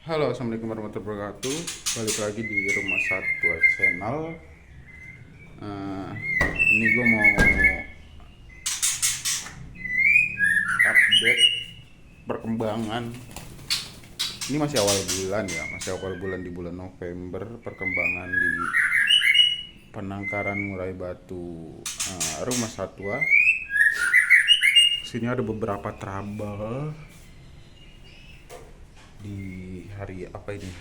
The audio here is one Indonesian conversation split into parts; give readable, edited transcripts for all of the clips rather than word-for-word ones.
Halo, assalamualaikum warahmatullahi wabarakatuh. Balik lagi di Rumah Satwa Channel. Eh, ini gue mau update perkembangan. Ini masih awal bulan ya, masih awal bulan di bulan November. Perkembangan di penangkaran murai batu Rumah Satwa. Sini ada beberapa trouble di hari apa ini?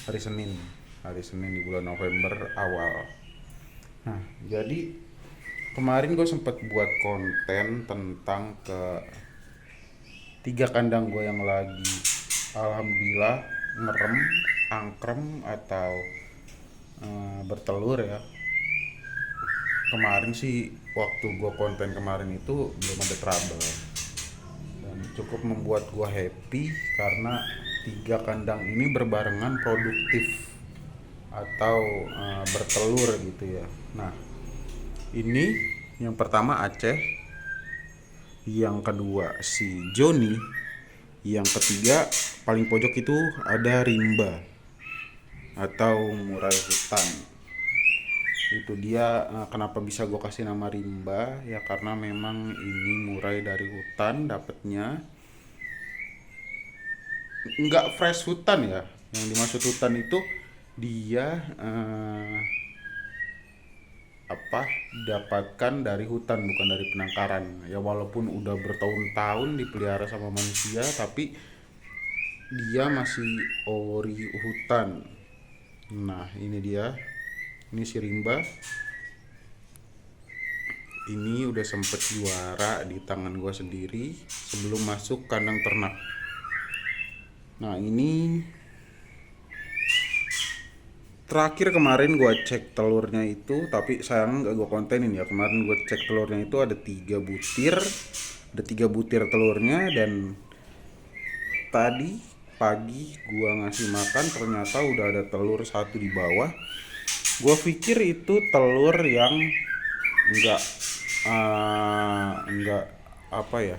Hari Senin. Hari Senin di bulan November awal. Nah, jadi kemarin gue sempet buat konten tentang tiga kandang gue yang lagi alhamdulillah ngerem, angkrem atau bertelur ya. Kemarin sih waktu gue konten kemarin itu belum ada trouble dan cukup membuat gue happy karena tiga kandang ini berbarengan produktif atau bertelur gitu ya. Nah, ini yang pertama Aceh, yang kedua si Joni, yang ketiga paling pojok itu ada Rimba atau murai hutan. Itu dia kenapa bisa gue kasih nama Rimba ya karena memang ini murai dari hutan dapatnya nggak fresh hutan ya. Yang dimaksud hutan itu dia apa dapatkan dari hutan bukan dari penangkaran ya, walaupun udah bertahun-tahun dipelihara sama manusia tapi dia masih ori hutan. Nah ini dia, ini si Rimba, ini udah sempet juara di tangan gua sendiri sebelum masuk kandang ternak. Nah ini terakhir kemarin gua cek telurnya itu, tapi sayang nggak gua kontenin ya. Kemarin gua cek telurnya itu ada 3 butir, ada 3 butir telurnya. Dan tadi pagi gua ngasih makan ternyata udah ada telur satu di bawah. Gua pikir itu telur yang nggak nggak apa ya,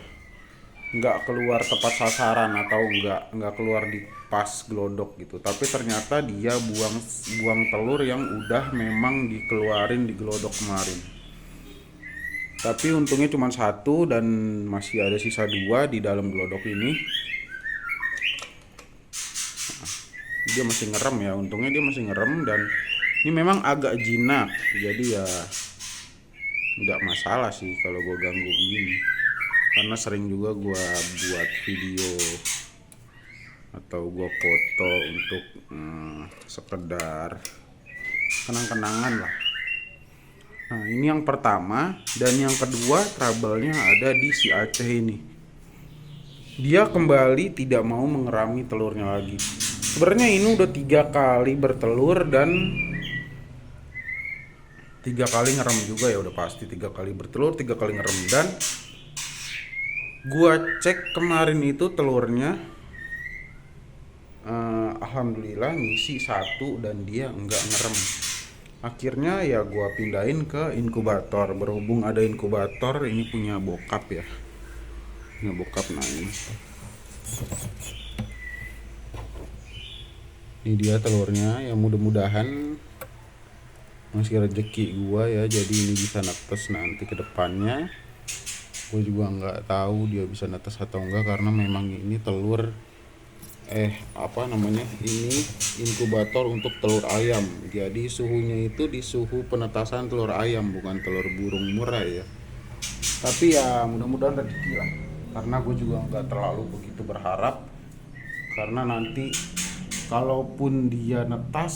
nggak keluar tepat sasaran atau nggak keluar di pas glodok gitu, tapi ternyata dia buang buang telur yang udah memang dikeluarin di glodok kemarin. Tapi untungnya cuma satu dan masih ada sisa 2 di dalam glodok ini. Dia masih ngerem ya, untungnya dia masih ngerem. Dan ini memang agak jinak, jadi ya nggak masalah sih kalau gue ganggu gini, karena sering juga gue buat video atau gue foto untuk sekedar kenang-kenangan lah. Nah ini yang pertama. Dan yang kedua trouble-nya ada di si Aceh ini. Dia kembali tidak mau mengerami telurnya lagi. Sebenarnya ini udah 3 kali bertelur dan 3 kali ngerem juga ya, udah pasti 3 kali bertelur, 3 kali ngerem. Dan gua cek kemarin itu telurnya alhamdulillah ngisi satu dan dia enggak ngerem. Akhirnya ya gua pindahin ke inkubator. Berhubung ada inkubator, ini punya bokap ya, punya bokap. Nah ini dia telurnya, ya mudah-mudahan masih rezeki gua ya, jadi ini bisa netes nanti ke depannya. Gue juga nggak tahu dia bisa netes atau enggak karena memang ini telur apa namanya, ini inkubator untuk telur ayam. Jadi suhunya itu di suhu penetasan telur ayam, bukan telur burung murai ya. Tapi ya mudah-mudahan rezeki lah, karena gue juga nggak terlalu begitu berharap, karena nanti kalaupun dia netas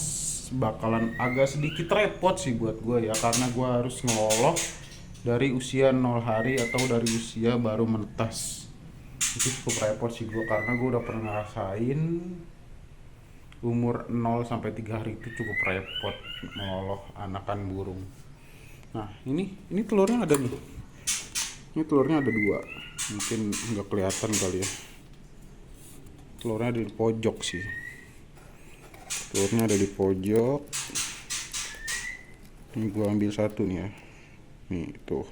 bakalan agak sedikit repot sih buat gue ya, karena gue harus ngelolos dari usia 0 hari atau dari usia baru menetas. Itu cukup repot sih gue, karena gue udah pernah ngerasain umur 0 sampai 3 hari itu cukup repot ngelolos anakan burung. Nah ini telurnya ada nih, ini telurnya ada 2, mungkin nggak kelihatan kali ya. Telurnya ada di pojok sih, telurnya ada di pojok. Ini gue ambil satu nih ya, nih tuh.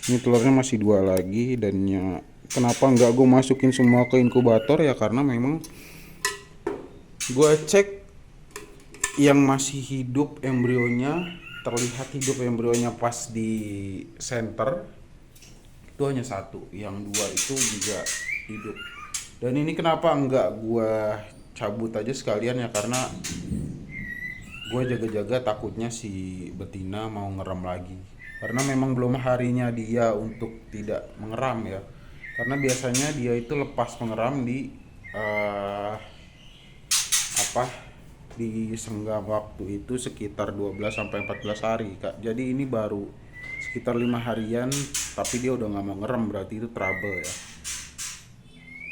Ini telurnya masih 2 lagi. Dan ya kenapa nggak gue masukin semua ke inkubator ya, karena memang Gue cek yang masih hidup embrionya, terlihat hidup embrionya pas di center itu hanya satu, yang dua itu juga hidup. Dan ini kenapa enggak gue cabut aja sekalian ya, karena gue jaga-jaga takutnya si betina mau ngeram lagi, karena memang belum harinya dia untuk tidak mengeram ya, karena biasanya dia itu lepas mengeram di eh, apa di senggang waktu itu sekitar 12 sampai 14 hari Kak. Jadi ini baru sekitar 5 harian tapi dia udah nggak mau ngerem, berarti itu trouble ya.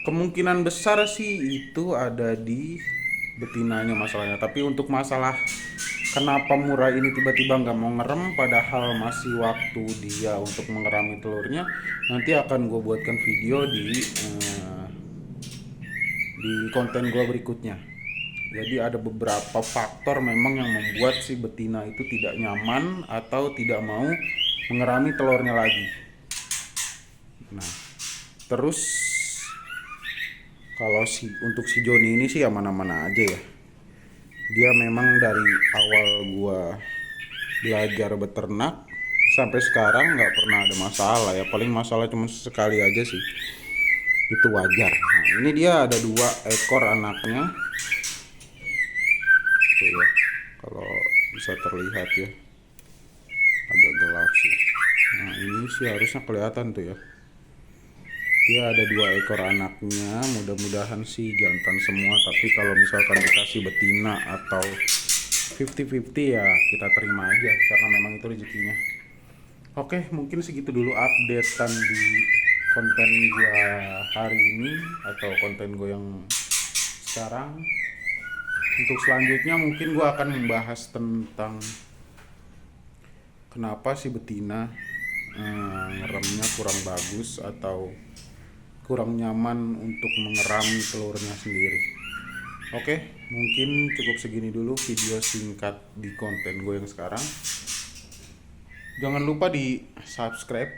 Kemungkinan besar sih itu ada di betinanya masalahnya. Tapi untuk masalah kenapa murai ini tiba-tiba nggak mau ngerem padahal masih waktu dia untuk mengerami telurnya, nanti akan gue buatkan video di konten gue berikutnya. Jadi ada beberapa faktor memang yang membuat si betina itu tidak nyaman atau tidak mau mengerami telurnya lagi. Nah, terus kalau untuk si Joni ini sih aman-aman aja ya. Dia memang dari awal gua belajar beternak sampai sekarang nggak pernah ada masalah ya. Paling masalah cuma sekali aja sih. Itu wajar. Nah, ini dia ada 2 ekor anaknya. Tuh ya, kalau bisa terlihat ya, agak gelap sih. Nah ini sih harusnya kelihatan tuh ya, dia ada 2 ekor anaknya, mudah-mudahan sih jantan semua, tapi kalau misalkan dikasih betina atau 50-50 ya kita terima aja karena memang itu rezekinya. Oke, mungkin segitu dulu updatean di konten gua hari ini atau konten gue yang sekarang. Untuk selanjutnya mungkin gue akan membahas tentang kenapa si betina ngeremnya kurang bagus atau kurang nyaman untuk mengerami telurnya sendiri. Oke, mungkin cukup segini dulu video singkat di konten gue yang sekarang. Jangan lupa di subscribe,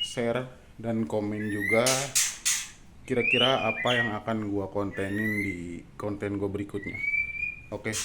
share, dan komen juga kira-kira apa yang akan gue kontenin di konten gue berikutnya. Oke,